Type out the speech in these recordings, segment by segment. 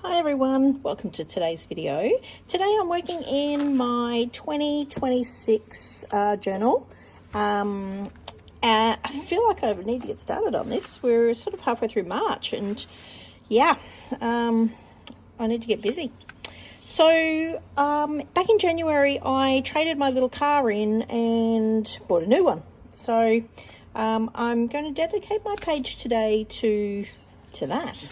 Hi everyone, welcome to today's video. Today I'm working in my 2026 journal. I feel like I need to get started on this. We're sort of halfway through March and yeah, I need to get busy. So back in January I traded my little car in and bought a new one. So I'm going to dedicate my page today to that.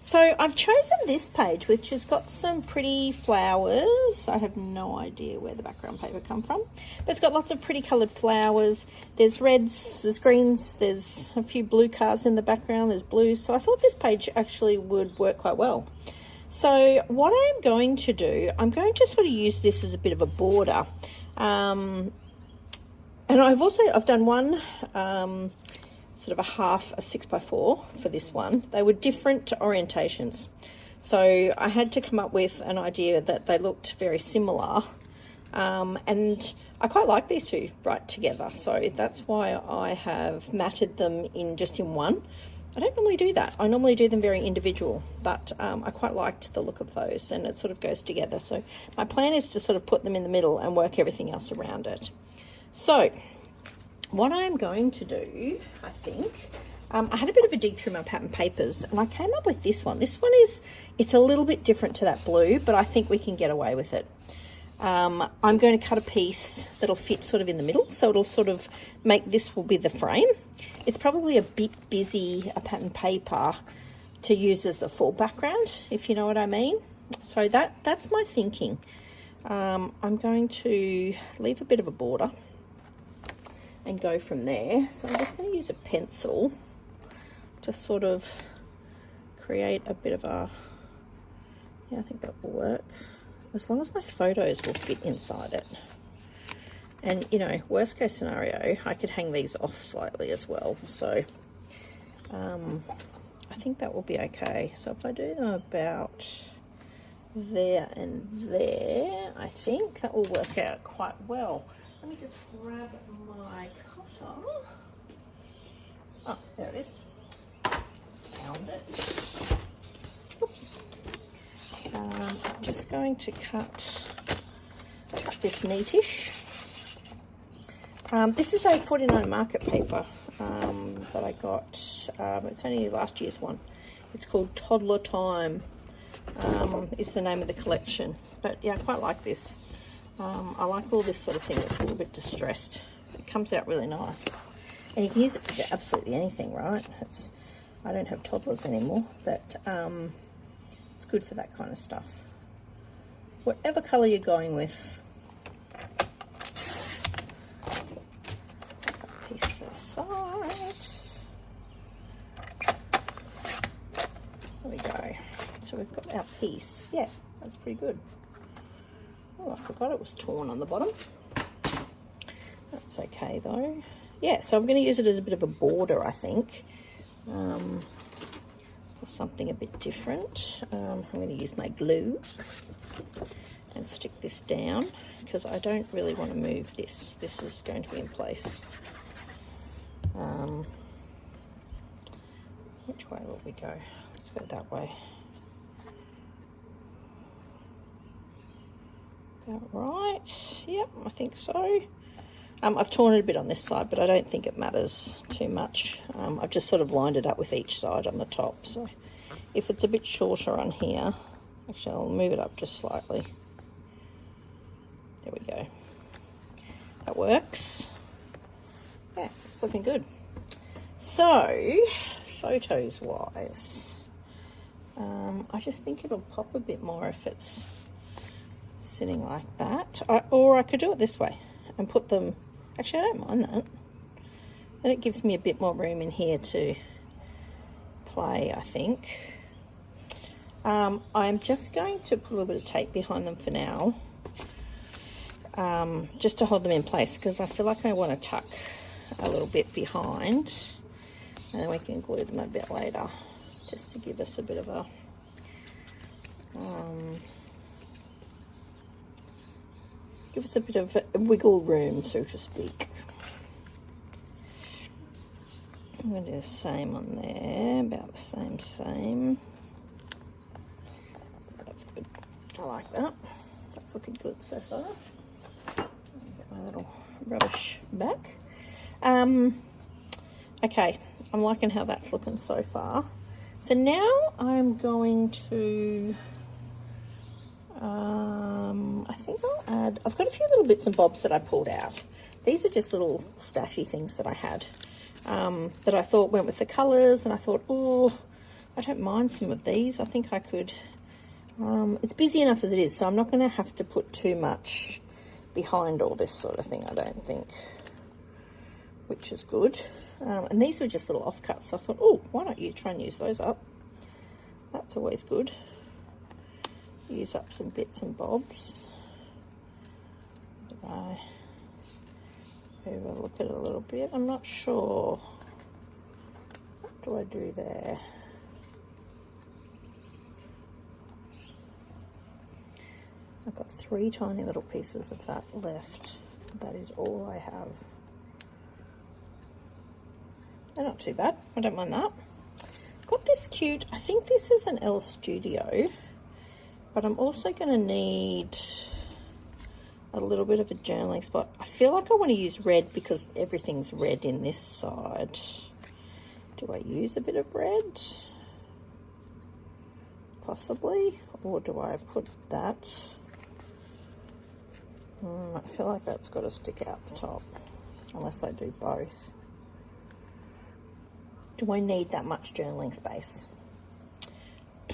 So I've chosen this page, which has got some pretty flowers. I have no idea where the background paper come from, but it's got lots of pretty coloured flowers. There's reds, there's greens, there's a few blue cars in the background, there's blues. So I thought this page actually would work quite well. So what I'm going to do, I'm going to sort of use this as a bit of a border. And I've done one, sort of a 6x4 for this one. They were different orientations, so I had to come up with an idea that they looked very similar, and I quite like these two right together, so that's why I have matted them in one. I don't normally do that. I normally do them very individual, but I quite liked the look of those, and it sort of goes together. So my plan is to sort of put them in the middle and work everything else around it. So what I'm going to do, I think, I had a bit of a dig through my pattern papers and I came up with this one. This one it's a little bit different to that blue, but I think we can get away with it. I'm going to cut a piece that'll fit sort of in the middle, so it'll sort of make this will be the frame. It's probably a bit busy, a pattern paper, to use as the full background, if you know what I mean. So that's my thinking. I'm going to leave a bit of a border and go from there. So I'm just going to use a pencil to sort of create a bit of a, yeah, I think that will work, as long as my photos will fit inside it. And you know, worst case scenario, I could hang these off slightly as well, so I think that will be okay. So if I do them about there and there, I think that will work out quite well. Let me just grab my cutter. Oh, there it is. Found it. Oops. I'm just going to cut this neatish. This is a 49 market paper that I got. It's only last year's one. It's called Toddler Time. Is the name of the collection. But yeah, I quite like this. I like all this sort of thing that's a little bit distressed. It comes out really nice. And you can use it for absolutely anything, right? I don't have toddlers anymore, but it's good for that kind of stuff. Whatever colour you're going with. That piece to the side. There we go. So we've got our piece. Yeah, that's pretty good. Oh, I forgot it was torn on the bottom. That's okay though. Yeah, so I'm going to use it as a bit of a border, I think, for something a bit different. I'm going to use my glue and stick this down because I don't really want to move this. This is going to be in place. Which way will we go? Let's go that way. Right, yep, I think so. I've torn it a bit on this side, but I don't think it matters too much. I've just sort of lined it up with each side on the top. So if it's a bit shorter on here, actually I'll move it up just slightly. There we go. That works. Yeah, it's looking good. So, photos wise, I just think it'll pop a bit more if it's sitting like that, or I could do it this way and put them, actually I don't mind that, and it gives me a bit more room in here to play, I think. I'm just going to put a little bit of tape behind them for now, just to hold them in place, because I feel like I want to tuck a little bit behind, and then we can glue them a bit later, just to give us a bit of a wiggle room, so to speak. I'm going to do the same on there, about the same. I like that. That's looking good so far. Get my little rubbish back. Okay, I'm liking how that's looking so far. So now I'm going to, I think I'll add, I've got a few little bits and bobs that I pulled out. These are just little stashy things that I had that I thought went with the colours, and I thought, oh, I don't mind some of these. I think I could, it's busy enough as it is, so I'm not going to have to put too much behind all this sort of thing, I don't think, which is good. And these were just little offcuts, so I thought, oh, why don't you try and use those up? That's always good. Use up some bits and bobs. I overlook it a little bit. I'm not sure. What do I do there? I've got 3 tiny little pieces of that left. That is all I have. They're not too bad. I don't mind that. Got this cute, I think this is an L Studio, but I'm also going to need a little bit of a journaling spot. I feel like I want to use red because everything's red in this side. Do I use a bit of red? Possibly. Or do I put that? I feel like that's got to stick out the top, unless I do both. Do I need that much journaling space?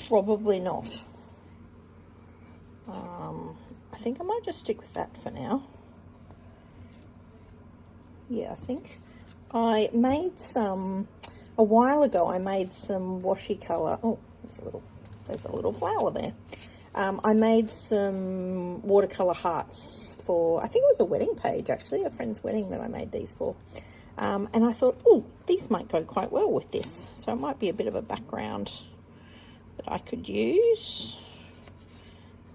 Probably not. I think I might just stick with that for now. Yeah, I think I made some, a while ago I made some washi colour. Oh, there's a little flower there. I made some watercolour hearts for, I think it was a wedding page actually, a friend's wedding that I made these for. And I thought, oh, these might go quite well with this. So it might be a bit of a background that I could use.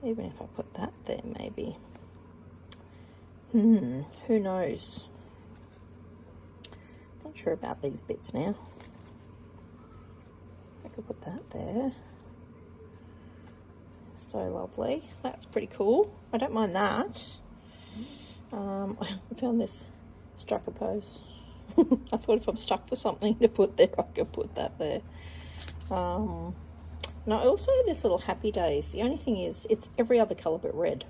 Even if I put that there, maybe. Who knows? Not sure about these bits now. I could put that there. So lovely. That's pretty cool. I don't mind that. I found this struck a pose. I thought if I'm stuck for something to put there, I could put that there. And I also have this little Happy Days. The only thing is, it's every other colour but red.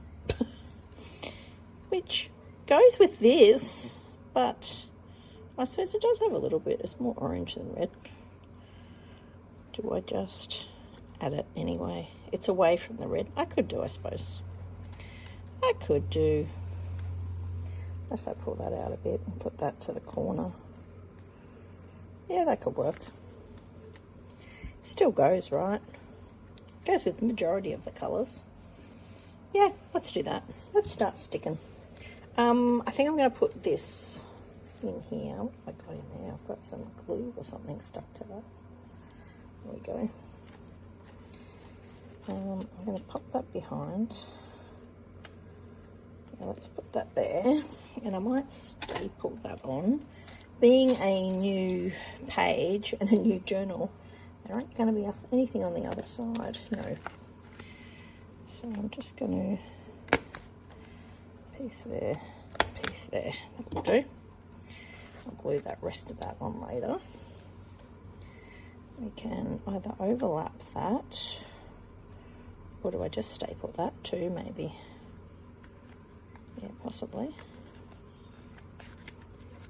Which goes with this, but I suppose it does have a little bit. It's more orange than red. Do I just add it anyway? It's away from the red. I could do, I suppose. I could do. Unless I pull that out a bit and put that to the corner. Yeah, that could work. Still goes, right? Goes with the majority of the colours. Yeah, let's do that. Let's start sticking. I think I'm going to put this in here. What have I got in there? I've got some glue or something stuck to that. There we go. I'm going to pop that behind. Yeah, let's put that there. And I might staple that on. Being a new page and a new journal, there aren't going to be anything on the other side, no. So I'm just going to piece there, that will do. I'll glue that rest of that on later. We can either overlap that, or do I just staple that too, maybe? Yeah, possibly.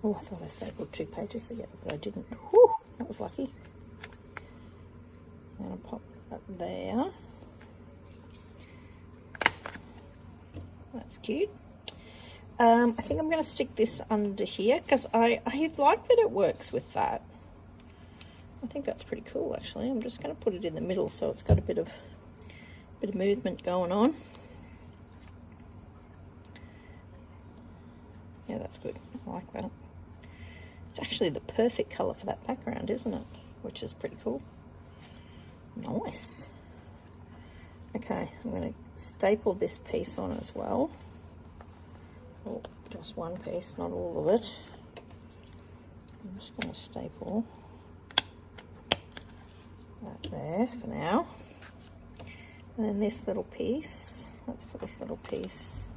Oh, I thought I stapled 2 pages together, but I didn't. Whew, that was lucky. I'm going to pop that there. That's cute. I think I'm going to stick this under here because I like that it works with that. I think that's pretty cool actually. I'm just going to put it in the middle so it's got a bit of movement going on. Yeah, that's good. I like that. It's actually the perfect colour for that background, isn't it? Which is pretty cool. Nice. Okay, I'm going to staple this piece on as well. Oh, just one piece, not all of it. I'm just going to staple that there for now. And then this little piece. let's put this little piece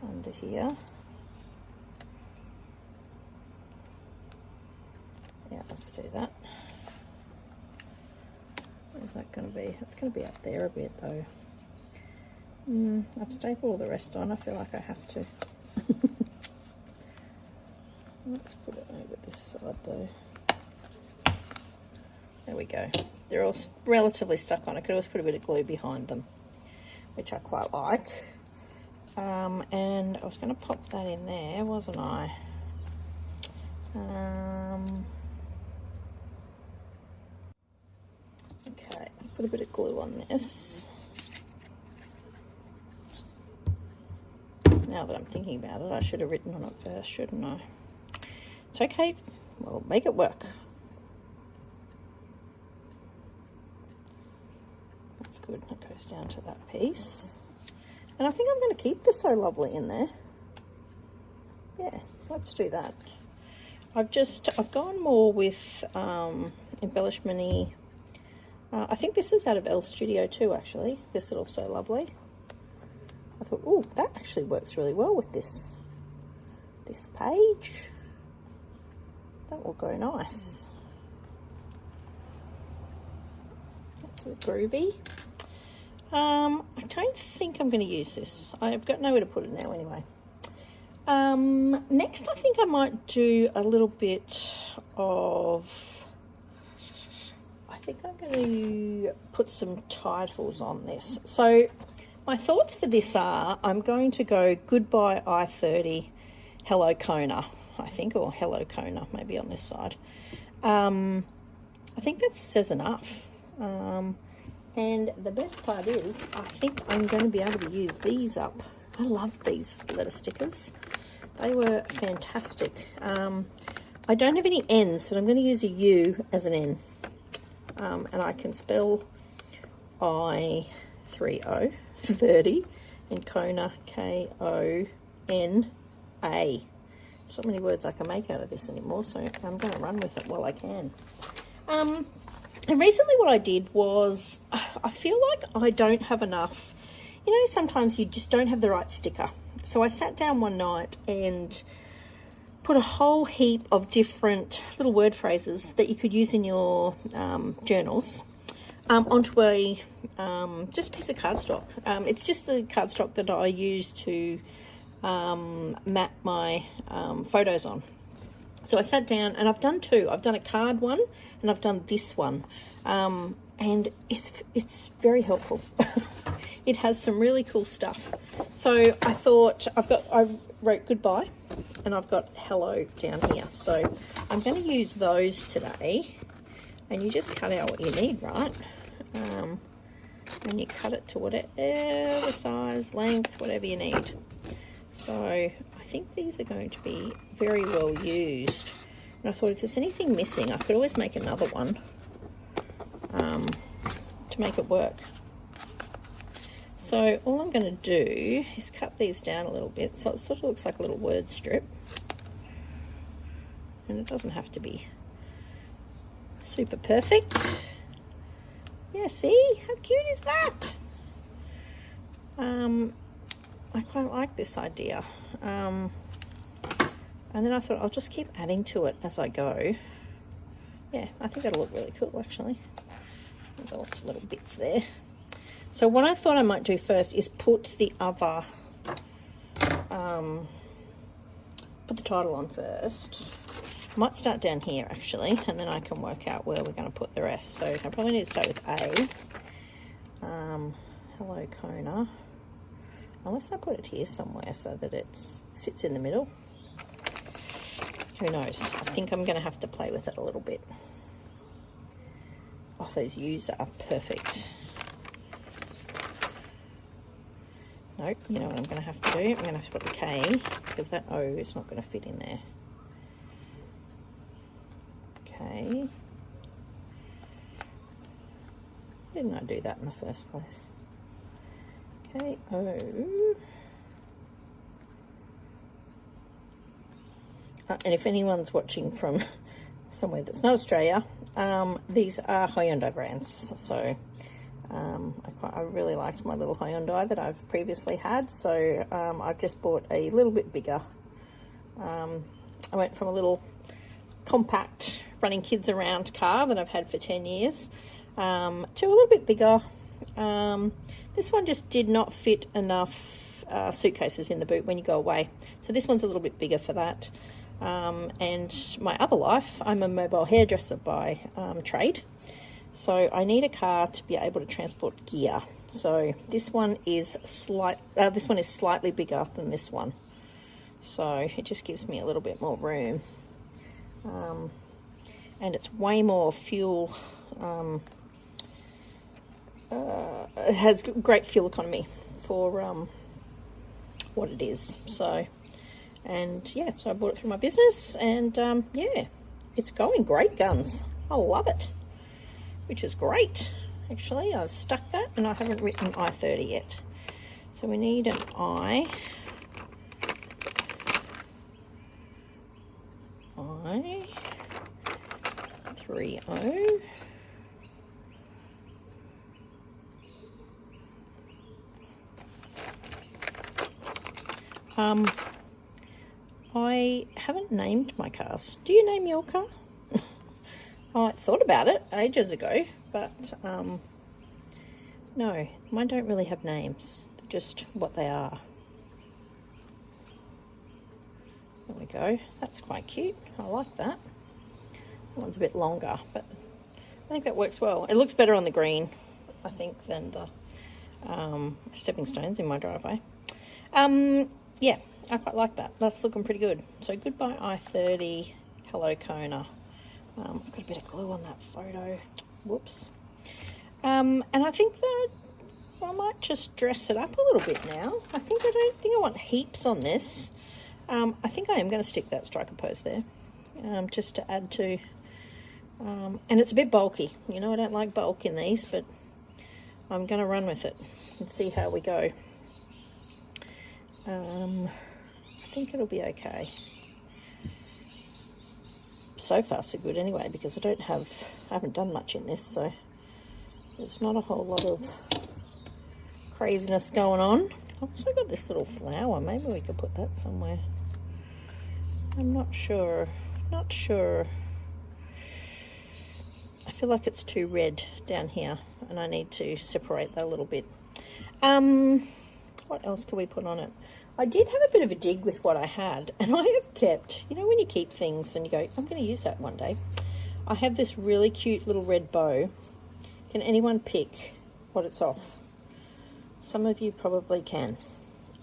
under here. Yeah, let's do that. Where's that going to be? It's going to be up there a bit though. I've stapled all the rest on. I feel like I have to. Let's put it over this side though. There we go. They're all relatively stuck on. I could always put a bit of glue behind them, which I quite like. And I was going to pop that in there, wasn't I? Okay, let's put a bit of glue on this. Now that I'm thinking about it, I should have written on it first, shouldn't I? It's okay. We'll make it work. That's good. It goes down to that piece. And I think I'm going to keep the So Lovely in there. Yeah, let's do that. I've gone more with embellishment-y. I think this is out of Elle Studio too, actually. This little So Lovely. I thought, oh, that actually works really well with this page. That will go nice. That's a bit groovy. I don't think I'm going to use this. I've got nowhere to put it now anyway. Next, I think I might do a little bit of... I think I'm going to put some titles on this. So my thoughts for this are, I'm going to go Goodbye I30, Hello Kona, I think, or Hello Kona, maybe on this side. I think that says enough. And the best part is, I think I'm going to be able to use these up. I love these letter stickers. They were fantastic. I don't have any N's, but I'm going to use a U as an N. And I can spell I30, 30, and Kona, K-O-N-A. So many words I can make out of this anymore, so I'm going to run with it while I can. And recently what I did was, I feel like I don't have enough, you know, sometimes you just don't have the right sticker. So I sat down one night and put a whole heap of different little word phrases that you could use in your journals onto a just piece of cardstock. It's just the cardstock that I use to map my photos on. So I sat down and I've done two. I've done a card one and I've done this one. And it's very helpful. It has some really cool stuff. So I thought I wrote goodbye and I've got hello down here. So I'm going to use those today. And you just cut out what you need, right? And you cut it to whatever size, length, whatever you need. So I think these are going to be very well used. And I thought if there's anything missing, I could always make another one to make it work. So all I'm going to do is cut these down a little bit so it sort of looks like a little word strip. And it doesn't have to be super perfect. Yeah, see? How cute is that? I quite like this idea. And then I thought I'll just keep adding to it as I go. Yeah, I think that'll look really cool actually. There's lots of little bits there. So what I thought I might do first is put the other, put the title on first. I might start down here actually, and then I can work out where we're going to put the rest. So I probably need to start with A. Hello Kona. Unless I put it here somewhere so that it sits in the middle. Who knows? I think I'm going to have to play with it a little bit. Oh, those U's are perfect. Nope, you know what I'm going to have to do? I'm going to have to put the K, because that O is not going to fit in there. Okay. Didn't I do that in the first place? K-O. And if anyone's watching from somewhere that's not Australia, these are Hyundai brands. So I really liked my little Hyundai that I've previously had, so I've just bought a little bit bigger. I went from a little compact running kids around car that I've had for 10 years to a little bit bigger. This one just did not fit enough suitcases in the boot when you go away, so this one's a little bit bigger for that. And my other life, I'm a mobile hairdresser by trade, so I need a car to be able to transport gear. So this one is slightly bigger than this one, so it just gives me a little bit more room, and it's way more fuel. It has great fuel economy for what it is. So, and yeah, so I bought it through my business, and yeah, it's going great guns. I love it, which is great. Actually, I've stuck that, and I haven't written i30 yet. So we need an i30. I haven't named my cars. Do you name your car? I thought about it ages ago, but no, mine don't really have names. They're just what they are. There we go. That's quite cute. I like that. That one's a bit longer, but I think that works well. It looks better on the green, I think, than the stepping stones in my driveway. Yeah, I quite like that. That's looking pretty good. So goodbye i30, hello Kona. I've got a bit of glue on that photo. Whoops. And I think that I might just dress it up a little bit now. I don't think I want heaps on this. I think I am going to stick that striker pose there, just to add to, and it's a bit bulky. You know, I don't like bulk in these, but I'm going to run with it and see how we go. I think it'll be okay. So far so good anyway, because I haven't done much in this, so there's not a whole lot of craziness going on. I've also got this little flower. Maybe we could put that somewhere. I'm not sure. I feel like it's too red down here, and I need to separate that a little bit. What else can we put on it? I did have a bit of a dig with what I had, and I have kept, you know, when you keep things and you go, I'm going to use that one day. I have this really cute little red bow. Can anyone pick what it's off? Some of you probably can.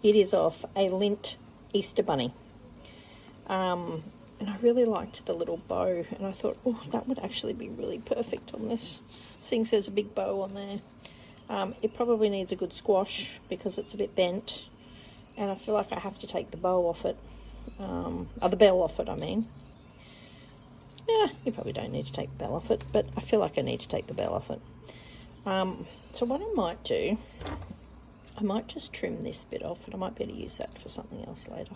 It is off a lint Easter bunny. And I really liked the little bow, and I thought, oh, that would actually be really perfect on this. Seeing as there's a big bow on there. It probably needs a good squash because it's a bit bent, and I feel like I have to take the bow off it, the bell off it, I mean. Yeah, you probably don't need to take the bell off it, but I feel like I need to take the bell off it. So what I might do, I might just trim this bit off, and I might be able to use that for something else later.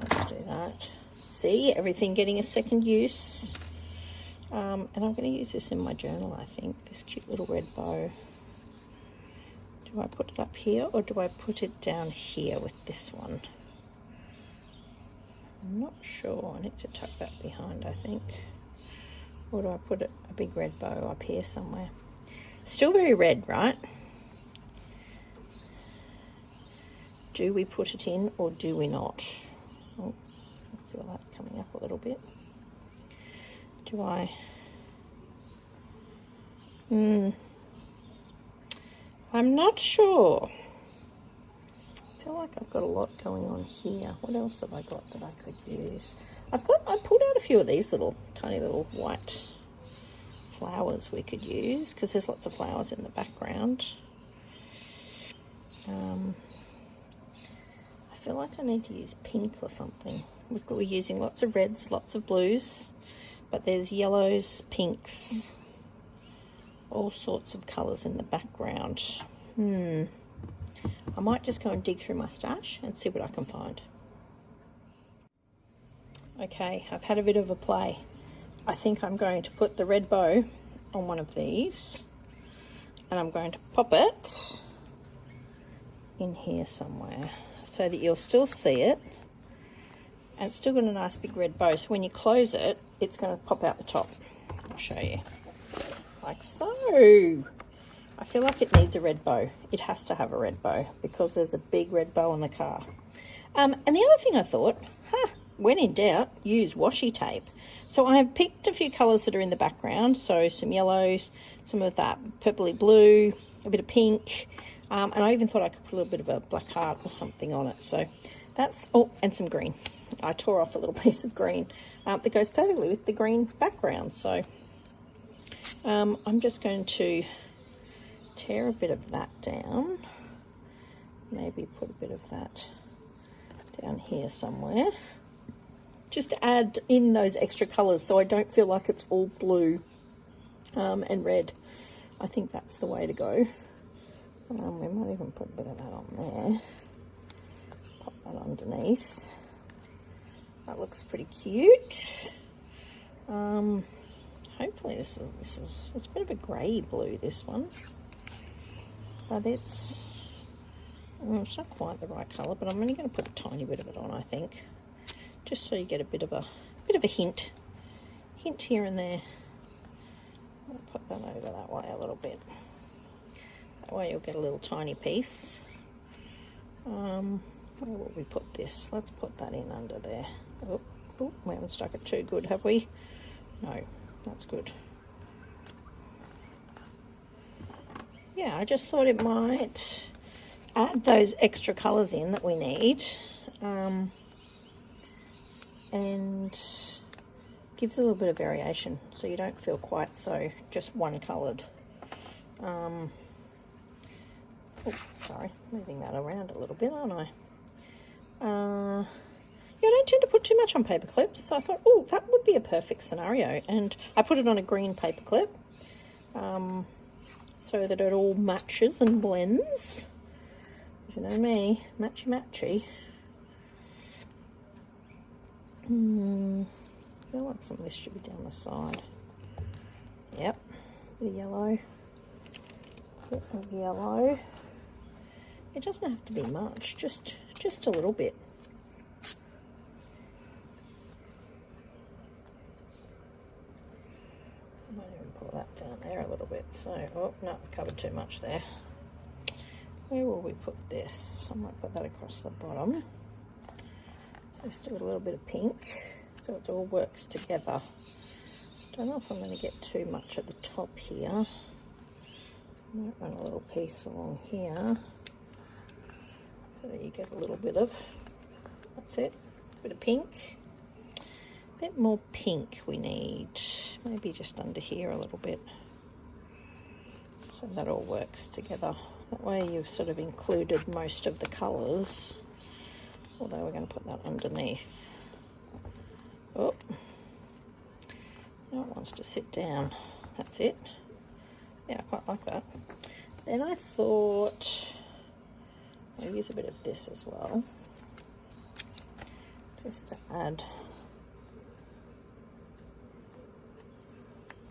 Let's do that. See, everything getting a second use. And I'm going to use this in my journal, I think, this cute little red bow. Do I put it up here, or do I put it down here with this one? I'm not sure. I need to tuck that behind, I think. Or do I put a big red bow up here somewhere? Still very red, right? Do we put it in, or do we not? Oh, I feel that coming up a little bit. Do I? I'm not sure. I feel like I've got a lot going on here. What else have I got that I could use? I pulled out a few of these tiny little white flowers we could use, because there's lots of flowers in the background. I feel like I need to use pink or something. We're using lots of reds, lots of blues, but there's yellows, pinks, all sorts of colours in the background. I might just go and dig through my stash and see what I can find. Okay, I've had a bit of a play. I think I'm going to put the red bow on one of these, and I'm going to pop it in here somewhere so that you'll still see it, and it's still got a nice big red bow, so when you close it, it's going to pop out the top. I'll show you, like so. I feel like it needs a red bow. It has to have a red bow because there's a big red bow on the car. And the other thing I thought, when in doubt, use washi tape. So I have picked a few colours that are in the background, so some yellows, some of that purpley blue, a bit of pink, and I even thought I could put a little bit of a black heart or something on it. So that's, oh, and some green. I tore off a little piece of green that goes perfectly with the green background. So I'm just going to tear a bit of that down, maybe put a bit of that down here somewhere, just to add in those extra colours so I don't feel like it's all blue and red. I think that's the way to go. We might even put a bit of that on there, pop that underneath. That looks pretty cute. Hopefully this is it's a bit of a grey blue, this one, but it's not quite the right colour, but I'm only going to put a tiny bit of it on, I think, just so you get a bit of a hint here and there. I'll put that over that way a little bit. That way you'll get a little tiny piece. Where will we put this? Let's put that in under there. Oh, we haven't stuck it too good, have we? No, that's good. Yeah, I just thought it might add those extra colours in that we need, and gives a little bit of variation so you don't feel quite so just one coloured. Oh, sorry, moving that around a little bit, aren't I? Yeah, I don't tend to put too much on paper clips, so I thought, oh, that would be a perfect scenario, and I put it on a green paper clip so that it all matches and blends. You know me, matchy matchy. I feel like some of this should be down the side. Yep, bit of yellow, bit of yellow. It doesn't have to be much, just a little bit. I might even pull that down there a little bit. So, oh no, covered too much there. Where will we put this? I might put that across the bottom. So we've still got a little bit of pink, so it all works together. Don't know if I'm going to get too much at the top here. I might run a little piece along here, so that you get a little bit of, that's it, a bit of pink. A bit more pink we need, maybe just under here a little bit. So that all works together. That way you've sort of included most of the colours, although we're going to put that underneath. Oh, now it wants to sit down. That's it. Yeah, I quite like that. Then I thought I'll use a bit of this as well, just to add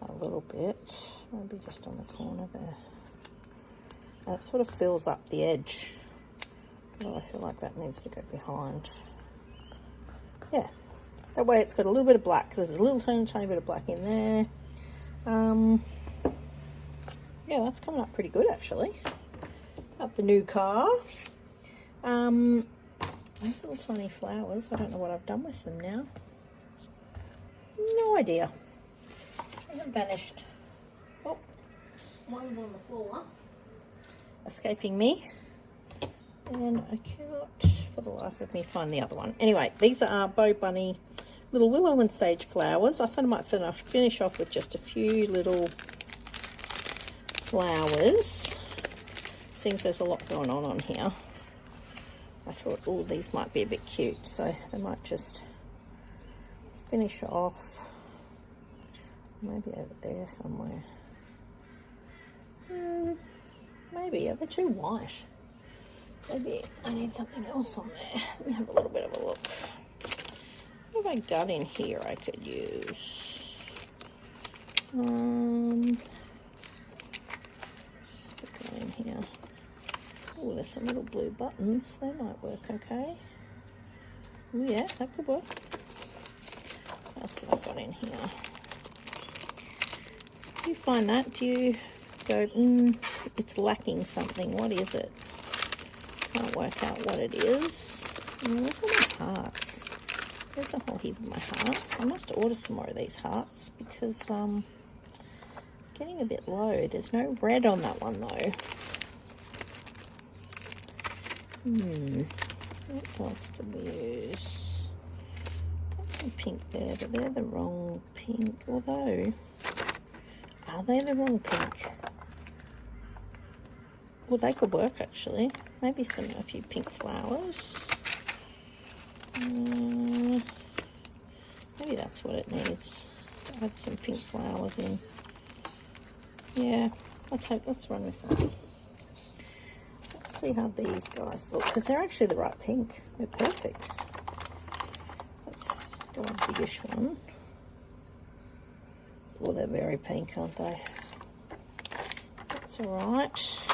a little bit, maybe just on the corner there. And it sort of fills up the edge, but I feel like that needs to go behind. Yeah, that way it's got a little bit of black, because there's a little tiny bit of black in there. Yeah, that's coming up pretty good actually. Up the new car. Those little tiny flowers, I don't know what I've done with them now. No idea. They have vanished. Oh, one's on the floor, escaping me, and I cannot for the life of me find the other one. Anyway, these are Bow Bunny little willow and sage flowers. I thought I might finish off with just a few little flowers, since there's a lot going on here. I thought, oh, these might be a bit cute, so they might just finish off maybe over there somewhere. Maybe, yeah, they're too white. Maybe I need something else on there. Let me have a little bit of a look. What have I got in here I could use? Put that in here. Oh, there's some little blue buttons. They might work okay. Oh yeah, that could work. What else have I got in here? Do you find that? Do you go, it's lacking something? What is it? Can't work out what it is. Where's all my hearts? There's a whole heap of my hearts. I must order some more of these hearts because getting a bit low. There's no red on that one though. What else can we use? Got some pink there, but they're the wrong pink. Although, are they the wrong pink? Well, they could work actually. Maybe a few pink flowers. Maybe that's what it needs. Add some pink flowers in. Yeah, let's run with that. Let's see how these guys look, because they're actually the right pink. They're perfect. Let's go a biggish one. Oh, they're very pink, aren't they? That's all right.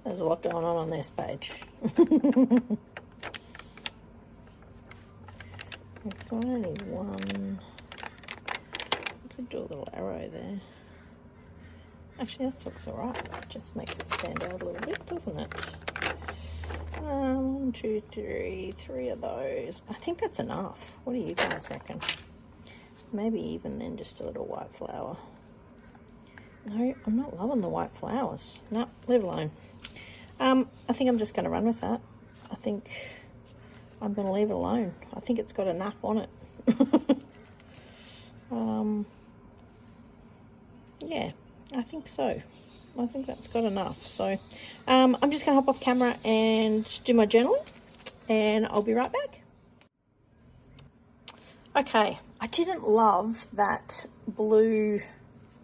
There's a lot going on this page. I've got only one. I could do a little arrow there. Actually, that looks alright. It just makes it stand out a little bit, doesn't it? 1, 2, 3, 3 of those. I think that's enough. What do you guys reckon? Maybe even then just a little white flower. No, I'm not loving the white flowers. No, leave it alone. I think I'm just going to run with that. I think I'm going to leave it alone. I think it's got enough on it. Yeah, I think so. I think that's got enough. So I'm just going to hop off camera and do my journaling, and I'll be right back. Okay, I didn't love that blue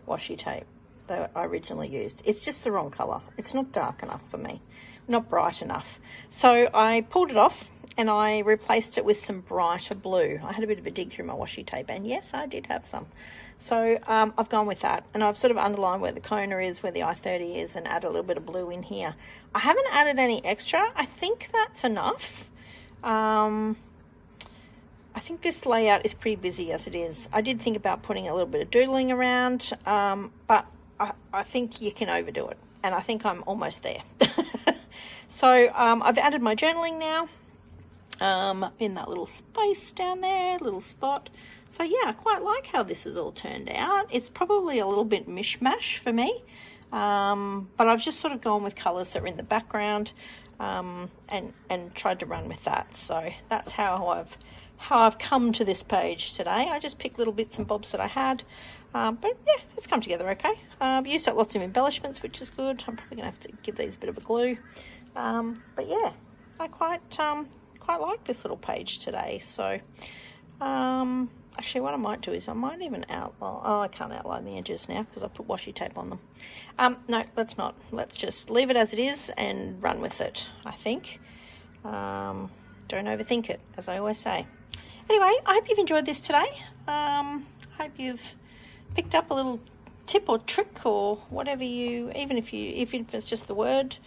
washi tape that I originally used. It's just the wrong colour. It's not dark enough for me, not bright enough. So I pulled it off and I replaced it with some brighter blue. I had a bit of a dig through my washi tape, and yes, I did have some. So I've gone with that, and I've sort of underlined where the Kona is, where the i30 is, and added a little bit of blue in here. I haven't added any extra. I think that's enough. I think this layout is pretty busy as it is. I did think about putting a little bit of doodling around, but I think you can overdo it, and I think I'm almost there. So I've added my journaling now in that little space down there, little spot. So yeah, I quite like how this has all turned out. It's probably a little bit mishmash for me, but I've just sort of gone with colours that are in the background and tried to run with that. So that's how I've come to this page today. I just picked little bits and bobs that I had. But yeah, it's come together okay. I've used up lots of embellishments, which is good. I'm probably going to have to give these a bit of a glue. But yeah, I quite like this little page today. So actually what I might do is I might even outline. Oh, I can't outline the edges now because I put washi tape on them. No, let's not. Let's just leave it as it is and run with it, I think. Don't overthink it, as I always say. Anyway, I hope you've enjoyed this today. Hope you've picked up a little tip or trick or whatever you, even if it's just the word,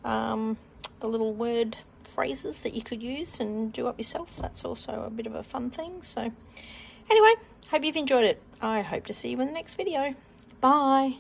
the little word phrases that you could use and do up yourself. That's also a bit of a fun thing. So anyway, hope you've enjoyed it. I hope to see you in the next video. Bye.